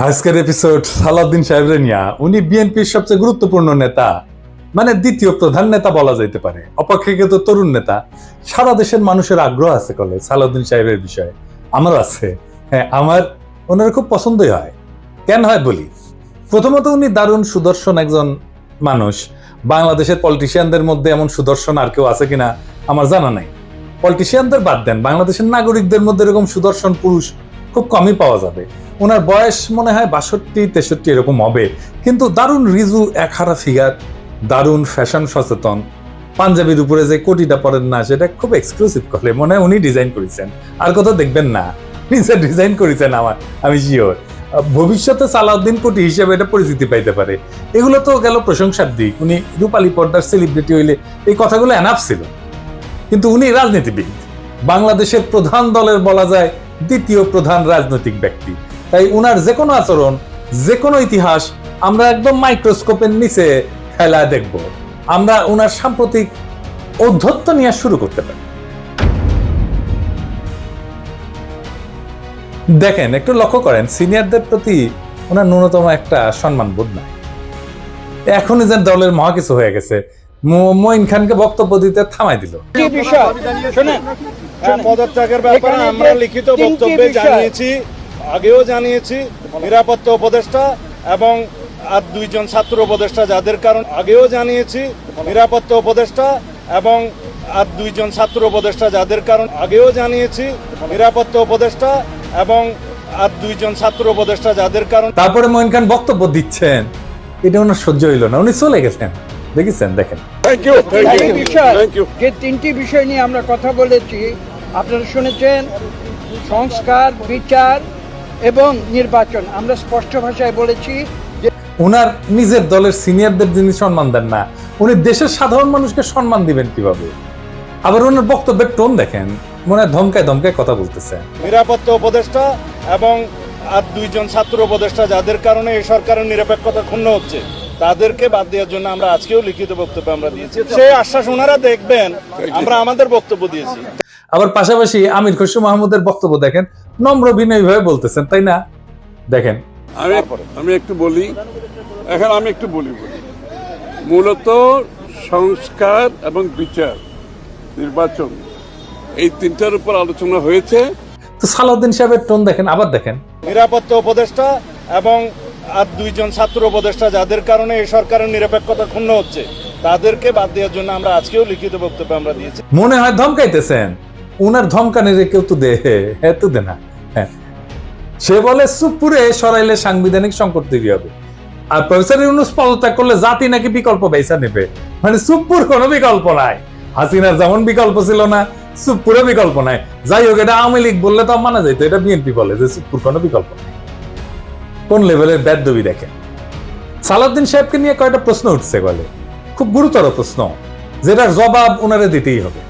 আজকের এপিসোড সালাউদ্দিন সাহেবের নিয়া। উনি বিএনপির সবচেয়ে গুরুত্বপূর্ণ নেতা, মানে দ্বিতীয় প্রধান নেতা বলা যেতে পারে, অপেক্ষাকৃত তরুণ নেতা। সারা দেশের মানুষের আগ্রহ আছে কলে সালাউদ্দিন সাহেবের বিষয়ে, আমার আছে। হ্যাঁ, আমার ওনার খুব পছন্দই হয়। কেন হয় বলি। প্রথমত, উনি দারুণ সুদর্শন একজন মানুষ। বাংলাদেশের পলিটিশিয়ানদের মধ্যে এমন সুদর্শন আর কেউ আছে কিনা আমার জানা নাই। পলিটিশিয়ানদের বাদ দেন, বাংলাদেশের নাগরিকদের মধ্যে এরকম সুদর্শন পুরুষ খুব কমই পাওয়া যাবে। ওনার বয়স মনে হয় 62-63 এরকম হবে, কিন্তু দারুণ রিজু একহারা ফিগার, দারুণ ফ্যাশন সচেতন। পাঞ্জাবির উপরে যে কোটিটা পরেন না, সেটা খুব এক্সক্লুসিভ করে মনে হয় উনি ডিজাইন করেছেন, আর কোথাও দেখবেন না। নিজে ডিজাইন করেছেন, আমি শিওর। ভবিষ্যতে সালাউদ্দিন কোটি হিসেবে এটা পরিচিতি পাইতে পারে। এগুলো তো গেল প্রশংসার দিক। উনি রূপালী পর্দার সেলিব্রিটি হইলে এই কথাগুলো এনাফ ছিল, কিন্তু উনি রাজনীতিবিদ, বাংলাদেশের প্রধান দলের বলা যায় দ্বিতীয় প্রধান রাজনৈতিক ব্যক্তি। তাই উনার যে কোনো আচরণ, যে কোনো ইতিহাস আমরা একদম মাইক্রোস্কোপের নিচে খেলা দেখব। আমরা উনার সাম্প্রতিক ঔদ্ধত্য নিয়ে শুরু করতে পারি। দেখেন, একটু লক্ষ্য করেন, সিনিয়রদের প্রতি ওনার ন্যূনতম একটা সম্মান বোধ নাই। এখনই যে দলের মহা কিছু হয়ে গেছে, মঈন খানকে বক্তব্য দিতে থামাই দিল। কি বিষয় শুনেন, পদত্যাগের ব্যাপারে আমরা লিখিত বক্তব্যে জানিয়েছি, আগেও জানিয়েছি। নিরাপত্তা উপদেষ্টা এবং আর দুইজন ছাত্র উপদেষ্টা যাদের কারণ আগেও জানিয়েছি। নিরাপত্তা উপদেষ্টা এবং আর দুইজন ছাত্র উপদেষ্টা যাদের কারণ আগেও জানিয়েছি। নিরাপত্তা উপদেষ্টা এবং আর দুইজন ছাত্র উপদেষ্টা যাদের কারণ। তারপরে মঈন খান বক্তব্য দিচ্ছেন, এটা ওনার সহ্য হইল না, উনি চলে গেছেন। দেখেছেন, দেখেন। যে তিনটি বিষয় নিয়ে আমরা কথা বলেছি আপনারা শুনেছেন, সংস্কার, বিচার এবং নির্বাচন। আমরা স্পষ্ট ভাষায় বলেছি যে উনার নিজের দলের সিনিয়রদের যিনি সম্মান দেন না, উনি দেশের সাধারণ মানুষকে সম্মান দিবেন কিভাবে? আবার ওনার বক্তব্যের টোন দেখেন, মনে হয় ধমকায় ধমকায় কথা বলতেছে। নিরাপত্তা উপদেষ্টা এবং আর দুইজন ছাত্র উপদেষ্টা যাদের কারণে এই সরকারের নিরপেক্ষতা ক্ষুণ্ণ হচ্ছে, তাদেরকে বাদ দেওয়ার জন্য আমরা আজকেও লিখিত বক্তব্য আমরা দিয়েছি। সেই আশ্বাস ওনারা দেখবেন, আমরা আমাদের বক্তব্য দিয়েছি। আবার পাশাপাশি আমির খসরু মাহমুদের বক্তব্য দেখেন, নম্র বিনয়ী ভাবে বলতেছেন, তাই না? দেখেন, আমি একটু বলি, মূলত সংস্কার এবং বিচার, নির্বাচন, এই তিনটার উপর আলোচনা হয়েছে। তো সালাউদ্দিন সাহেবের টোন দেখেন, আবার দেখেন। নিরাপত্তা উপদেষ্টা এবং আর দুইজন ছাত্র উপদেষ্টা যাদের কারণে এই সরকারের নিরপেক্ষতা ক্ষুণ্ণ হচ্ছে, তাদেরকে বাদ দেওয়ার জন্য আমরা আজকেও লিখিত বক্তব্য আমরা দিয়েছি। মনে হয় ধমকাইতেছেন। উনার ধমকানের কেউ তো দে, হ্যাঁ তো দে না। হ্যাঁ, সে বলে সুপুরে সরাইলে সাংবিধানিক সংকট তৈরি হবে, আর প্রফেসর ইউনূস পদত্যাগ করলে জাতি নাকি বিকল্প বেছে নেবে। মানে সুপুর কোনো বিকল্প নাই। হাসিনার যেমন বিকল্প ছিল না, সুপুরে বিকল্প নাই। যাই হোক, এটা আওয়ামী লীগ বললে তো মানা যাইতো, এটা বিএনপি বলে যে সুপুর কোনো বিকল্প নাই। কোন লেভেলের বেদবি দেখেন। সালাউদ্দিন সাহেবকে নিয়ে কয়টা প্রশ্ন উঠছে বলে, খুব গুরুতর প্রশ্ন, যেটার জবাব ওনারে দিতেই হবে,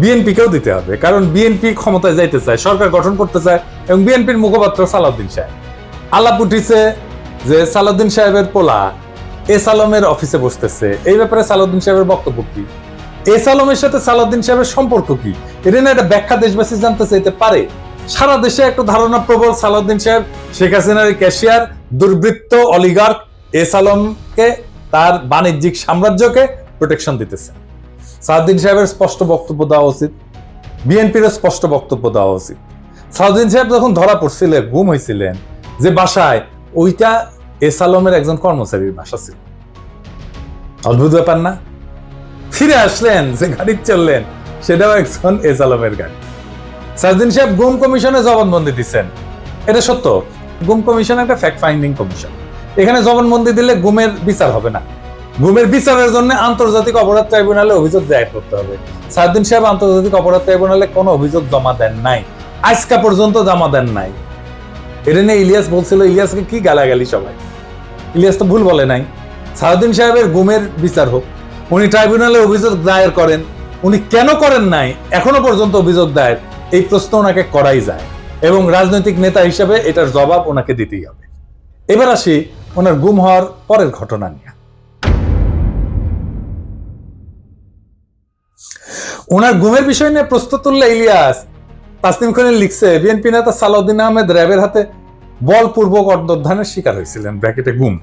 বিএনপিকেও দিতে হবে। কারণ বিএনপি ক্ষমতায় যাইতে চায়, সরকার গঠন করতে চায়, এবং বিএনপির মুখপাত্র সালাউদ্দিন সাহেব। আলাপ উঠিছে যে সালাউদ্দিন সাহেবের পোলা এস আলমের অফিসে বসতেছে। এই ব্যাপারে সালাউদ্দিন সাহেবের বক্তব্য কি? এস আলমের সাথে সালাউদ্দিন সাহেবের সম্পর্ক কি? এটা না একটা ব্যাখ্যা দেশবাসী জানতে চাইতে পারে। সারা দেশে একটা ধারণা প্রবল, সালাউদ্দিন সাহেব শেখ হাসিনার ক্যাশিয়ার, দুর্বৃত্ত, অলিগার্ক এস আলমকে, তার বাণিজ্যিক সাম্রাজ্যকে প্রোটেকশন দিতেছে। সালাউদ্দিন সাহেবের স্পষ্ট বক্তব্য দেওয়া উচিত, বিএনপির স্পষ্ট বক্তব্য দেওয়া উচিত। সালাউদ্দিন সাহেব যখন ধরা পড়ছিলেন, গুম হয়েছিলেন যে বাসায়, ওইটা এস আলমের একজন কর্মচারীর বাসা ছিল। অদ্ভুত ব্যাপার না? ফিরে আসলেন, যে গাড়ি চললেন সেটাও একজন এস আলমের গাড়ি। সালাউদ্দিন সাহেব গুম কমিশনে জবানবন্দি দিচ্ছেন, এটা সত্য। গুম কমিশন একটা ফ্যাক্ট ফাইন্ডিং কমিশন। এখানে জবানবন্দি দিলে গুমের বিচার হবে না। গুমের বিচারের জন্য আন্তর্জাতিক অপরাধ ট্রাইব্যুনালে অভিযোগ দায়ের করতে হবে। সালাউদ্দিন সাহেব আন্তর্জাতিক অপরাধ ট্রাইব্যুনালে কোনো অভিযোগ জমা দেন নাই, আজকা পর্যন্ত জমা দেন নাই। এটা নিয়ে ইলিয়াস বলছিল, ইলিয়াসকে কি গালাগালি সবাই। ইলিয়াস তো ভুল বলে নাই। সালাউদ্দিন সাহেবের গুমের বিচার হোক, উনি ট্রাইব্যুনালে অভিযোগ দায়ের করেন। উনি কেন করেন নাই এখনো পর্যন্ত অভিযোগ দায়ের, এই প্রশ্ন ওনাকে করাই যায়, এবং রাজনৈতিক নেতা হিসেবে এটার জবাব ওনাকে দিতেই হবে। এবার আসি ওনার গুম হওয়ার পরের ঘটনা নিয়ে। ওনার গুমের বিষয় নিয়ে প্রশ্ন তুললে ইলিয়াস, তাসনিম খলিল লিখছে, বিএনপি নেতা সালাউদ্দিন আহমেদ র্যাবের হাতে বলপূর্বক অন্তর্ধানের শিকার হয়েছিলেন, ব্র্যাকেটে গুম।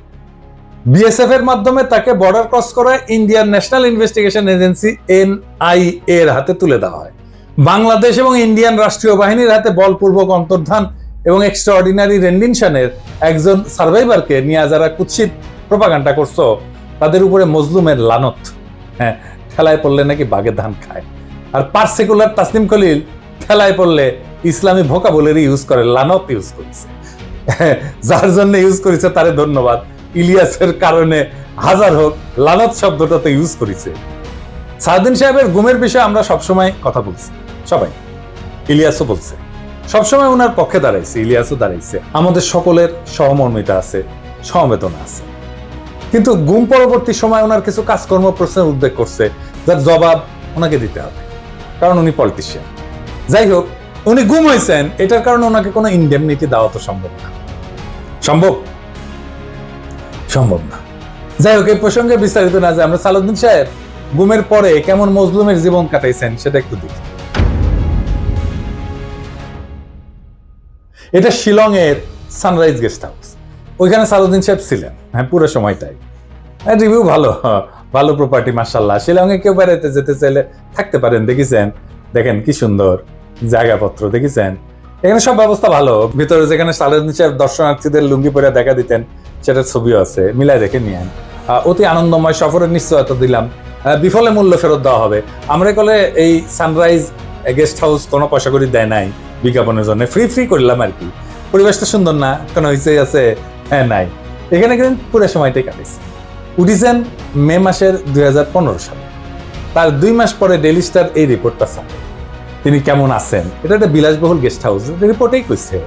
বিএসএফ এর মাধ্যমে তাকে বর্ডার ক্রস করে Indian national investigation agency NIA এর হাতে তুলে দেওয়া হয়। বাংলাদেশ এবং ইন্ডিয়ান রাষ্ট্রীয় বাহিনীর হাতে বলপূর্বক অন্তর্ধান এবং এক্সট্রাঅর্ডিনারি রেন্ডিশনের একজন সার্ভাইভারকে নিয়ে যারা কুৎসিত প্রপাগান্ডা করছো, তাদের উপরে মজলুমের লানত। হ্যাঁ, ঠেলায় পড়লে নাকি বাঘের ধান খায়। আর পার্সিকুলার তাসনিম খলিল ঠেলায় পড়লে ইসলামী ভোকাবুলারি ইউজ করে, লানত ইউজ করেছে। যার জন্য ইউজ করেছে তারে ধন্যবাদ। ইলিয়াসের কারণে হাজার হোক, লানত শব্দটা তো ইউজ করেছে। সাউদ্দিন সাহেবের গুমের বিষয়ে আমরা সবসময় কথা বলছি, সবাই। ইলিয়াসও বলছে, সবসময় ওনার পক্ষে দাঁড়াইছে, ইলিয়াসও দাঁড়াইছে। আমাদের সকলের সহমর্মিতা আছে, সমবেদনা আছে। কিন্তু গুম পরবর্তী সময় ওনার কিছু কাজকর্ম প্রশ্নের উদ্বেগ করছে, যার জবাব ওনাকে দিতে হবে, কারণ উনি পলিটিশিয়ান। যাই হোক, উনি গুম হয়েছেন, এটার কারণে ওনাকে কোনো ইনডেমনিটি দেওয়া তো সম্ভব না। সম্ভব না। যাই হোক, এই প্রসঙ্গে বিস্তারিত না যে আমরা সালাউদ্দিন সাহেব গুমের পরে কেমন মজলুমের জীবন কাটাইছেন সেটা একটু দেখি। এটা শিলং এর সানরাইজ গেস্ট হাউস। ওইখানে সালাউদ্দিন সাহেব ছিলেন, হ্যাঁ, পুরো সময়টাই। রিভিউ ভালো, ভালো প্রপার্টি, মাশাআল্লাহ। শিলংয়ে কেউ বেড়াতে যেতে চাইলে থাকতে পারেন, দেখেছেন? দেখেন কি সুন্দর জায়গাপত্র, দেখেছেন? এখানে সব ব্যবস্থা ভালো। ভিতরে যেখানে সালাউদ্দিন সাহেব দর্শনার্থীদের লুঙ্গি পরে দেখা দিতেন, সেটার ছবিও আছে, মিলাই দেখে নিয়ে। অতি আনন্দময় সফরের নিশ্চয়তা দিলাম, বিফলে মূল্য ফেরত দেওয়া হবে। আমরা কলে এই সানরাইজ গেস্ট হাউস কোনো পয়সা করে দেয় নাই বিজ্ঞাপনের জন্য, ফ্রি করলাম আর কি। পরিবেশটা সুন্দর না, কোনো হইচে আছে? হ্যাঁ, নাই। এখানে কিন্তু পুরো সময়টাই কাটেছে। উঠিছেন মে মাসের 2015 সালে। তার 2 মাস পরে ডেইলি স্টার এই রিপোর্টটা ছাড়ে। তিনি কেমন আছেন, এটা একটা বিলাসবহুল গেস্ট হাউস, রিপোর্টেই কইছে।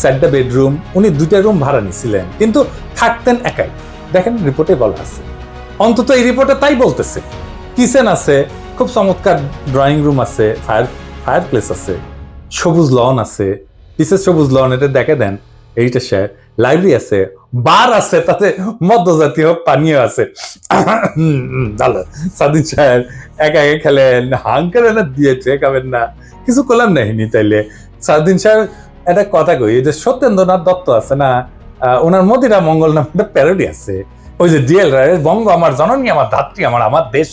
4টা বেডরুম, উনি 2টা রুম ভাড়া নিছিলেন, কিন্তু থাকতেন একাই। দেখেন রিপোর্টে বলা আছে, অন্তত এই রিপোর্টে তাই বলতেছে। কিচেন আছে, খুব চমৎকার ড্রয়িং রুম আছে, ফায়ার প্লেস আছে, সবুজ লন আছে, পিসের সবুজ লন, এটা দেখে দেন। এইটা সে লাইব্রেরি আছে, বার আছে, তাতে মদ্যজাতীয় পানীয় আছে। সাদিন সাহেব একা খেলেন, হাঙ্কার দিয়েছে, খাবেন না, কিছু করলাম নাহিনি। তাইলে সাদিন সাহেব একটা কথা কই, যে সত্যেন্দ্রনাথ দত্ত আছে না, ওনার মদিরা মঙ্গল নামে একটা প্যারোডি আছে। ওই যে ডিএল রায়ের বঙ্গ আমার জননী, আমার ধাত্রী, আমার দেশ,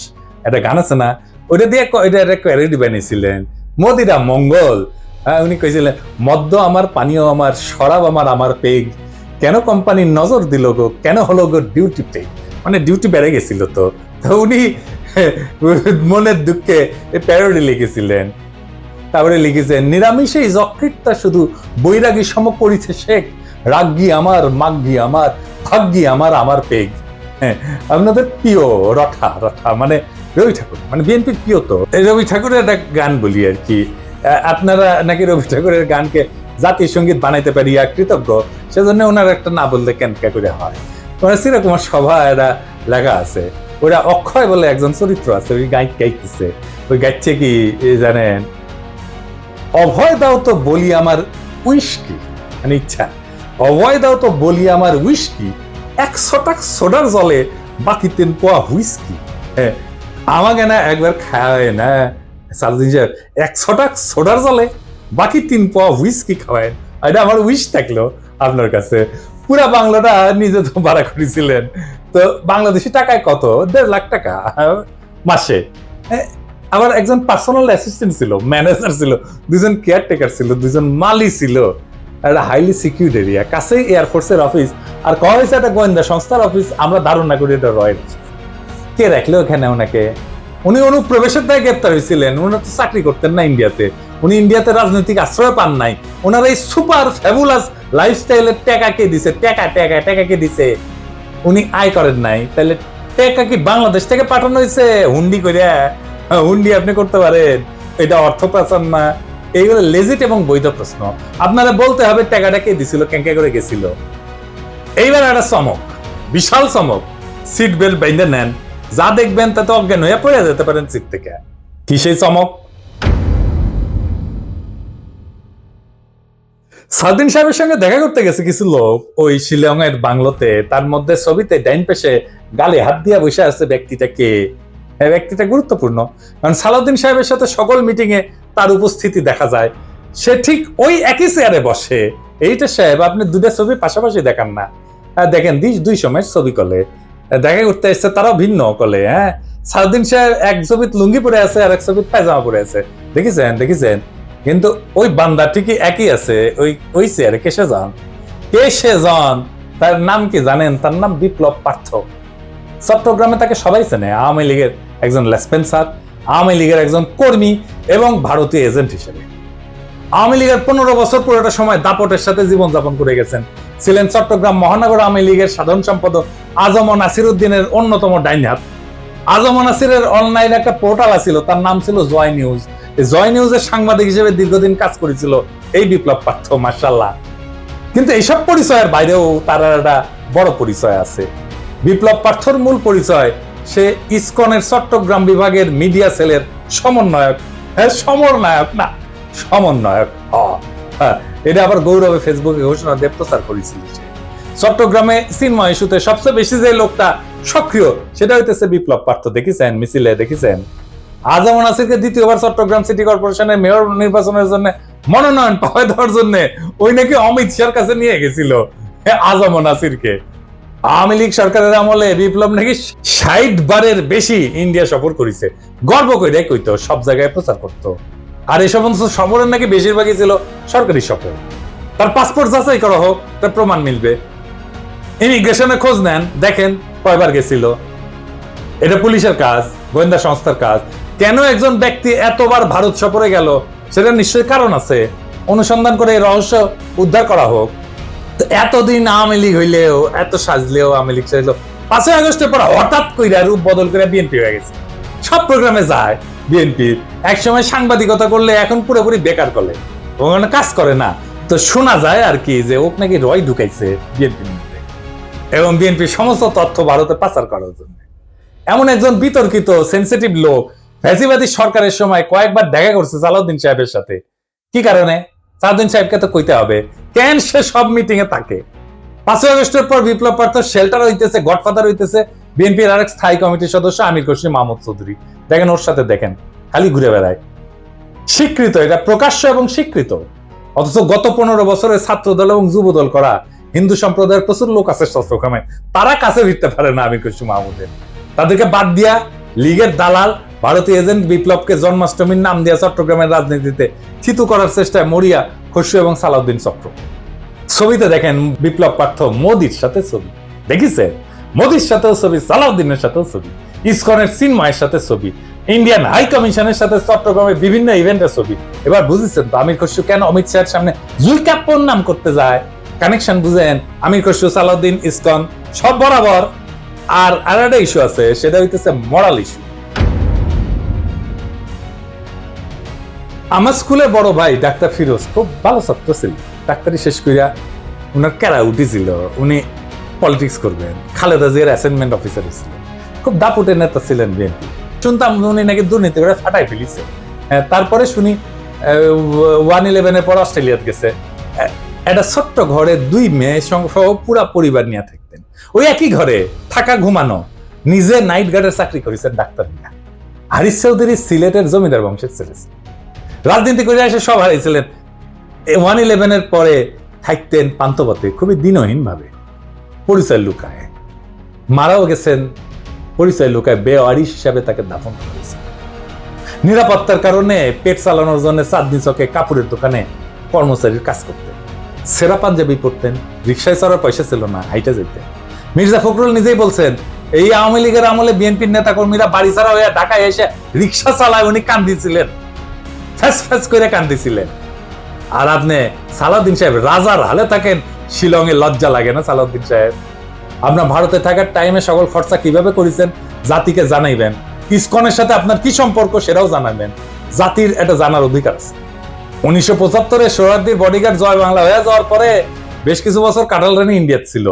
একটা গান আছে না, ওইটা দিয়ে এটা একটা প্যারোডি বানিয়েছিলেন, মদিরা মঙ্গল। উনি কইছিলেন, মদ্য আমার, পানীয় আমার, শরাব আমার পেগ, কেন কোম্পানির নজর দিল গো, কেন হলো গো ডিউটি পেগ, মানে ডিউটি বেড়ে গেছিল। তো উনি মনের দুঃখে এই প্যারোডি লিখেছিলেন। তারপরে লিখেছেন, নিরামিষেই যকৃতটা শুধু বৈরাগী সম করিছে শেখ, রাগ্গি আমার, মাগ্গি আমার, ভাগ্যি আমার পেগ। হ্যাঁ, আপনাদের প্রিয় রঠা মানে রবি ঠাকুর, মানে বিএনপির প্রিয়। তো রবি ঠাকুরের একটা গান বলি আর কি, আপনারা নাকি রবি ঠাকুরের গানকে জাতীয় সঙ্গীত বানাইতে পারি কৃতজ্ঞ, সেজন্য ওনার একটা না বললে কেনকা করে হয়। মানে চিরকুমার সভা এরা লেখা আছে, ওরা অক্ষয় বলে একজন চরিত্র আছে, ওই গাইতেছে। ওই গাইছে কি জানেন, অভয় দাও তো বলি আমার উইস্কি, মানে ইচ্ছা, অভয় দাও তো বলি আমার উইস্কি, 100 টাকা সোডার জলে বাকি 3 পোয়া হুইস্কি। হ্যাঁ, আমাকে না একবার খাওয়ায় না সালাউদ্দিন সাহেব, 100 টাকা সোডার জলে বাকি 3 পোয়া হুইস্কি খাওয়ায়। এটা আমার উইশ থাকলো আপনার কাছে। পুরা বাংলাটা নিজে তো ভাড়া করেছিলেন, তো বাংলাদেশি টাকায় কত, 1.5 লাখ টাকা মাসে। আমার একজন পার্সোনাল অ্যাসিস্ট্যান্ট ছিল, ম্যানেজার ছিল, 2জন কেয়ারটেকার ছিল, 2জন মালি ছিল। একটা হাইলি সিকিউর্ড এরিয়া, কাছেই এয়ারফোর্সের অফিস, আর কয়া হয়েছে একটা গোয়েন্দা সংস্থার অফিস। আমরা ধারণা করি এটা রয়্যাল। কে রাখলো ওখানে ওনাকে? উনি অনুপ্রবেশের দায়ে গ্রেপ্তার হয়েছিলেন। ওনারা তো চাকরি করতেন না ইন্ডিয়াতে, উনি ইন্ডিয়াতে রাজনৈতিক আশ্রয় পান নাই। ওনারা এই সুপার ফ্যাবুলাস লাইফস্টাইলের টাকা কে দিছে? টাকা কে দিছে? উনি আয় করেন নাই, তাহলে টাকা কি বাংলাদেশ থেকে পাঠানো হয়েছে হুন্ডি করিয়া? হুন্ডি আপনি করতে পারেন, এটা অর্থ পাচার না? এইগুলো লেজিট এবং বৈধ প্রশ্ন। আপনারা বলতে হবে টাকাটা কে দিছিল, কেঙ্কা করে গেছিল। এইবার একটা চমক, বিশাল চমক, সিট বেল্ট বাইন্ধে নেন, যা দেখবেন তাতে অজ্ঞান হয়ে পড়ে যেতে পারেন সিট থেকে। কি সেই চমক? সাউদ্দিন সাহেবের সঙ্গে দেখা করতে গেছে কিছু লোক ওই শিলং এর বাংলোতে। তার মধ্যে ছবিতে ডাইন পাশে গালে হাত দিয়া বসে আছে ব্যক্তিটা কে? ব্যক্তিটা গুরুত্বপূর্ণ, কারণ সালাউদ্দিন সাহেবের সাথে সকল মিটিং এ তার উপস্থিতি দেখা যায়। সে ঠিক ওই একই চেয়ারে বসে। এইটা সাহেব আপনি দুটা ছবি পাশাপাশি দেখান না, দেখেন দুই সময়ের ছবি কলে দেখা করতে এসছে, তারাও ভিন্ন কলে। হ্যাঁ, সাউদ্দিন সাহেব এক ছবিত লুঙ্গি পরে আছে আর এক ছবিত পায়জামা পরে আছে, দেখেছেন। কিন্তু ওই বান্দা ঠিকই একই আছে ওই চেয়ারে। কে সে জন, তার নাম কি জানেন? তার নাম বিপ্লব পার্থ। চট্টগ্রামে তাকে সবাই চেনে আওয়ামী লীগের একজন লেসপেন্সার, আওয়ামী লীগের একজন কর্মী এবং ভারতীয় এজেন্ট হিসেবে। আওয়ামী লীগের 15 বছর পুরোটা সময় দাপটের সাথে জীবনযাপন করে গেছেন। ছিলেন চট্টগ্রাম মহানগর আওয়ামী লীগের সাধারণ সম্পাদক আজম নাসির উদ্দিনের অন্যতম ডাইন হাত। আজম নাসিরের অনলাইনে একটা পোর্টাল ছিল, তার নাম ছিল জয় নিউজ। জয় নিউজের সাংবাদিক হিসেবে দীর্ঘদিন কাজ করেছিল এই বিপ্লব পার্থ, মাশাআল্লাহ। কিন্তু এইসব পরিচয়ের বাইরেও তার একটা বড় পরিচয় আছে। বিপ্লব পার্থর মূল পরিচয়, সে ইসকনের চট্টগ্রাম বিভাগের মিডিয়া সেলের সমন্বয়ক। হ্যাঁ, সমন্বয়ক। এটা আবার গৌরবে ফেসবুকে ঘোষণা দিয়ে প্রচার করেছিল। চট্টগ্রামে চিন্ময় ইস্যুতে সবচেয়ে বেশি যে লোকটা সক্রিয় সেটা হইতেছে বিপ্লব পার্থ। দেখেছেন মিছিলে, দেখেছেন আজম নাসিরকে দ্বিতীয়বার চট্টগ্রাম সিটি কর্পোরেশনের মেয়র নির্বাচনের জন্য মনোনয়ন পাওয়া দেওয়ার জন্য ওই নাকি অমিত শাহর কাছে নিয়ে গেছিল আজম নাসিরকে। আওয়ামী লীগ সরকারের আমলে বিপ্লব নাকি 60 বারের বেশি ইন্ডিয়া সফর করেছে, গর্ব করে কইতো, সব জায়গায় প্রচার করতো। আর এই সমস্ত সফরের নাকি বেশিরভাগই ছিল সরকারি সফর। তার পাসপোর্ট যাচাই করা হোক, তার প্রমাণ মিলবে। ইমিগ্রেশনে খোঁজ নেন, দেখেন কয়বার গেছিল। এটা পুলিশের কাজ, গোয়েন্দা সংস্থার কাজ। কেন একজন ব্যক্তি এতবার ভারত সফরে গেল সেটা নিশ্চয়ই কারণ আছে, অনুসন্ধান করে এই রহস্য উদ্ধার করা হোক। এতদিন আওয়ামী লীগ হইলেও, এত সাজলেও আওয়ামী লীগ সাজলেও 5ই আগস্টের পর হঠাৎ কইরা রূপ বদল করে বিএনপি হয়ে গেছে। সব প্রোগ্রামে যায় বিএনপির। একসময় সাংবাদিকতা করলে এখন পুরোপুরি বেকার করলে, ওখানে কাজ করে না। তো শোনা যায় আর কি যে ওক নাকি রয় ঢুকাইছে বিএনপির মধ্যে এবং বিএনপির সমস্ত তথ্য ভারতে পাচার করার জন্য। এমন একজন বিতর্কিত সেন্সিটিভ লোক ফ্যাসিবাদী সরকারের সময় কয়েকবার দেখা করছে সালাউদ্দিন সাহেবের সাথে। কি কারণে? সালাউদ্দিন সাহেবকে তো কইতে হবে কেন সে সব মিটিং এ থাকে। 5ই আগস্টের পর বিপ্লব পার্থ শেল্টার হইতেছে, গডফাদার হইতেছে বিএনপির আরেক স্থায়ী কমিটির সদস্য আমির খসরু মাহমুদ চৌধুরী। দেখেন ওর সাথে, দেখেন খালি ঘুরে বেড়ায়। স্বীকৃত, এটা প্রকাশ্য এবং স্বীকৃত। অথচ গত 15 বছরে ছাত্র দল এবং যুব দল করা হিন্দু সম্প্রদায়ের প্রচুর লোক আছে চট্টগ্রামে, তারা কাছে ভিড়তে পারে না আমির খসরু মাহমুদের। তাদেরকে বাদ দিয়া লীগের দালাল ভারতীয় এজেন্ট বিপ্লবকে জন্মাষ্টমীর নাম দিয়া চট্টগ্রামের রাজনীতিতে থিতু করার চেষ্টায় মরিয়া খসরু এবং সালাউদ্দিন চক্র। ছবিতে দেখেন বিপ্লব পার্থ মোদির সাথে ছবি, দেখেছেন? মোদির সাথেও ছবি, সালাউদ্দিনের সাথেও ছবি, ইসকনের চিন্ময়ের সাথে ছবি, ইন্ডিয়ান হাই কমিশনের সাথে চট্টগ্রামের বিভিন্ন ইভেন্টের ছবি। এবার বুঝেছেন তো আমির খসরু কেন অমিত শাহের সামনে জুলকাপ্পর নাম করতে যায়? কানেকশন বুঝেন? আমির খসরু, সালাউদ্দিন, ইসকন সব বরাবর। আর একটা ইস্যু আছে, সেটা হইতেছে মরাল ইস্যু। আমার স্কুলে বড় ভাই ডাক্তার ফিরোজ খুব ভালো ছাত্র ছিল। ডাক্তারি শেষ করিয়া উনার ক্যারা উঠেছিল, উনি পলিটিক্স করবেন। খালেদা জিয়ার অ্যাসাইনমেন্ট অফিসার ছিলেন, খুব দাপুটের নেতা ছিলেন বিএনপি। শুনতাম উনি নাকি দুর্নীতি করে ফাটাই ফেলিছে। তারপরে শুনি 1/11-এর পর অস্ট্রেলিয়াতে গেছে। একটা ছোট্ট ঘরে 2 মেয়ে সহ পুরা পরিবার নিয়ে থাকতেন। ওই একই ঘরে থাকা, ঘুমানো। নিজে নাইট গার্ডের চাকরি করেছেন ডাক্তার নিয়ে। হারিস চৌধুরী সিলেটের জমিদার বংশের ছেলে, রাজনীতি করে এসে সব হারিয়েছিলেন। 1/11-এর পরে থাকতেন পান্থপথে, খুবই দিনহীন ভাবে, পরিচয় লুকায়। মারাও গেছেন পরিচয় লুকায়, বেওয়ারিশ হিসাবে তাকে দাফন করা হয়েছে। নিরাপত্তার কারণে পেট চালানোর জন্য চাঁদনি চকে কাপড়ের দোকানে কর্মচারীর কাজ করতেন। সেরা পাঞ্জাবি পরতেন, রিক্সায় চড়ার পয়সা ছিল না, হাইটা যেতেন। মির্জা ফখরুল নিজেই বলছেন এই আওয়ামী লীগের আমলে বিএনপির নেতা কর্মীরা বাড়ি ছাড়া হয়ে ঢাকায় এসে রিক্সা চালায়, উনি কান্দিছিলেন, ফ্যাস ফ্যাস করে কান্দিছিলেন। আর আপনি সালাউদ্দিন সাহেব রাজার হালে থাকেন, শিলংয়ে লজ্জা লাগে না সালাউদ্দিন সাহেব? আপনার ভারতে থাকার টাইমে সকল খরচা কিভাবে করেছেন জাতিকে জানাইবেন। ইসকনের সাথে আপনার কি সম্পর্ক সেটাও জানাবেন, জাতির এটা জানার অধিকার আছে। 1975-এ সোহরাওয়ার্দীর বডিগার্ড জয় বাংলা হয়ে যাওয়ার পরে বেশ কিছু বছর কাটাল রানী ইন্ডিয়াত ছিল।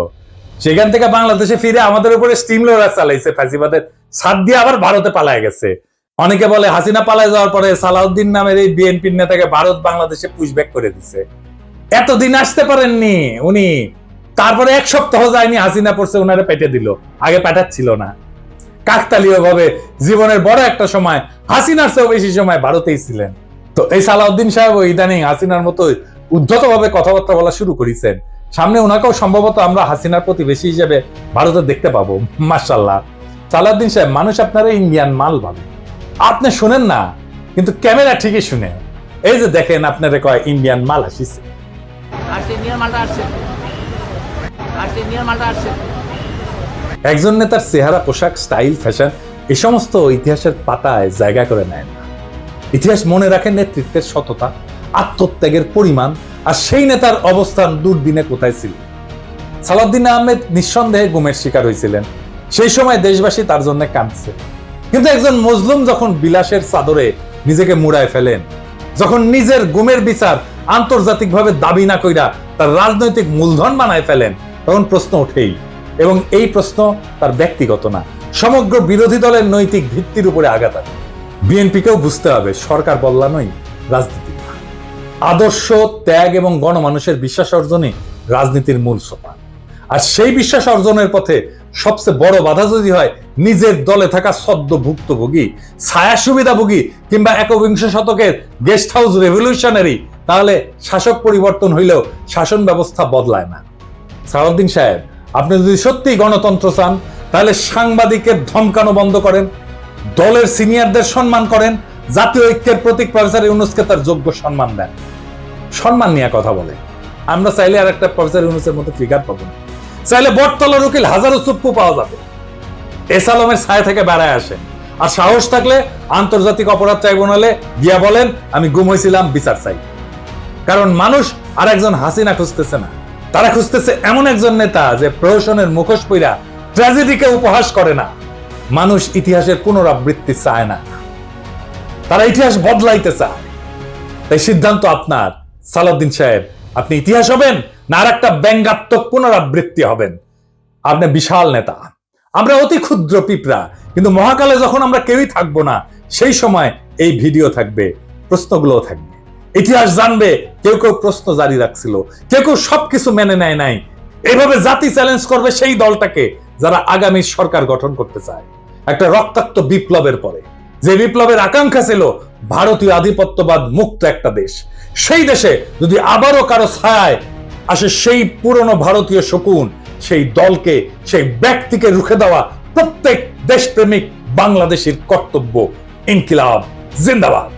সেখান থেকে বাংলাদেশে ফিরে আমাদের উপরে স্টিম লোডার চালাইছে ফ্যাসিবাদের ছাদ দিয়ে, আবার ভারতে পালায় গেছে। অনেকে বলে হাসিনা পালায় যাওয়ার পরে সালাউদ্দিন নামের এই বিএনপির নেতাকে ভারত বাংলাদেশে পুশব্যাক করে দিছে। এতদিন আসতে পারেননি উনি, তারপরে 1 সপ্তাহ যায়নি হাসিনা পড়ছে উনারে পেটে দিল, আগে পাঠাচ্ছিল না। কাকতালীয় ভাবে জীবনের বড় একটা সময় হাসিনার চেয়েও বেশি সময় ভারতেই ছিলেন। তো এই সালাউদ্দিন সাহেব ইদানিং হাসিনার মতো উদ্ধত ভাবে কথাবার্তা বলা শুরু করেছেন। সামনে ওনাকেও সম্ভবত আমরা হাসিনার প্রতিবেশী হিসেবে ভারতে দেখতে পাবো। মাশাআল্লাহ। সালাউদ্দিন সাহেব, মানুষ আপনারা ইন্ডিয়ান মাল ভাবে, আপনি শুনেন না, কিন্তু ক্যামেরা ঠিকই শুনে। এই যে দেখেন, আপনারা কয় ইন্ডিয়ান মাল আসিছে। একজন নেতার চেহারা, পোশাক, স্টাইল, ফ্যাশন এই সমস্ত ইতিহাসের পাতায় জায়গা করে নেয় না। ইতিহাস মনে রাখে নেতৃত্বের সততা, আত্মত্যাগের পরিমাণ, আর সেই নেতার অবস্থান দুর্দিনে কোথায় ছিল। সালাউদ্দিন আহমেদ নিঃসন্দেহে গুমের শিকার হয়েছিলেন। সেই সময় দেশবাসী তার জন্য কাঁদছে। কিন্তু একজন মজলুম যখন বিলাসের চাদরে নিজেকে মুড়ায় ফেলেন, যখন নিজের গুমের বিচার আন্তর্জাতিকভাবে দাবি না কইরা তার রাজনৈতিক মূলধন বানায় ফেলেন, তখন প্রশ্ন ওঠেই। এবং এই প্রশ্ন তার ব্যক্তিগত না, সমগ্র বিরোধী দলের নৈতিক ভিত্তির উপরে আঘাত আনে। বিএনপিকেও বুঝতে হবে, সরকার বদলানোই রাজনীতি না। আদর্শ, ত্যাগ এবং গণমানুষের বিশ্বাস অর্জনই রাজনীতির মূল সোপান। আর সেই বিশ্বাস অর্জনের পথে সবচেয়ে বড় বাধা যদি হয় নিজের দলে থাকা সদ্য ভুক্তভোগী, ছায়া সুবিধাভোগী কিংবা একবিংশ শতকের গেস্ট হাউস রেভলিউশনারি, তাহলে শাসক পরিবর্তন হইলেও শাসন ব্যবস্থা বদলায় না। সালাউদ্দিন সাহেব, আপনি যদি সত্যি গণতন্ত্র চান, তাহলে সাংবাদিকের ধমকানো বন্ধ করেন, দলের সিনিয়রদের সম্মান করেন, জাতীয় ঐক্যের প্রতীক প্রফেসর ইউনূসকে তার যোগ্য সম্মান দেন। সম্মান নিয়ে কথা বলে। আমরা চাইলে আর একটা প্রফেসর ইউনূসের মতো ফিগার পাবো না। চাইলে বটতলার উকিল হাজারো চুপ্পু পাওয়া যাবে। এসালমের ছায়া থেকে বেড়ায় আসেন। আর সাহস থাকলে আন্তর্জাতিক অপরাধ ট্রাইব্যুনালে গিয়া বলেন, আমি গুম হয়েছিলাম, বিচার চাই। কারণ মানুষ আর একজন হাসিনা খুঁজতেছে না, তারা খুঁজতেছে এমন একজন নেতা যে প্রহসনের মুখোশ পইরা ট্র্যাজেডিকে উপহাস করে না। মানুষ ইতিহাসের পুনরাবৃত্তি চায় না, তারা ইতিহাস বদলাইতে চায়। তাই সিদ্ধান্ত আপনার সালাউদ্দিন সাহেব, আপনি ইতিহাস হবেন না আর একটা ব্যঙ্গাত্মক পুনরাবৃত্তি হবেন। আপনি বিশাল নেতা, আমরা অতি ক্ষুদ্র পিঁপড়া, কিন্তু মহাকালে যখন আমরা কেউই থাকবো না, সেই সময় এই ভিডিও থাকবে, প্রশ্নগুলো থাকবে। ইতিহাস জানবে কেউ কেউ প্রশ্ন জারি রাখছিল, কেউ কেউ সবকিছু মেনে নেয় নাই। এইভাবে জাতি চ্যালেঞ্জ করবে সেই দলটাকে যারা আগামী সরকার গঠন করতে চায় একটা রক্তাক্ত বিপ্লবের পরে, যে বিপ্লবের আকাঙ্ক্ষা ছিল ভারতীয় আধিপত্যবাদ মুক্ত একটা দেশ। সেই দেশে যদি আবারও কারো ছায়ায় আসে সেই পুরনো ভারতীয় শকুন, সেই দলকে, সেই ব্যক্তিকে রুখে দেওয়া প্রত্যেক দেশপ্রেমিক বাংলাদেশের কর্তব্য। ইনকিলাব জিন্দাবাদ।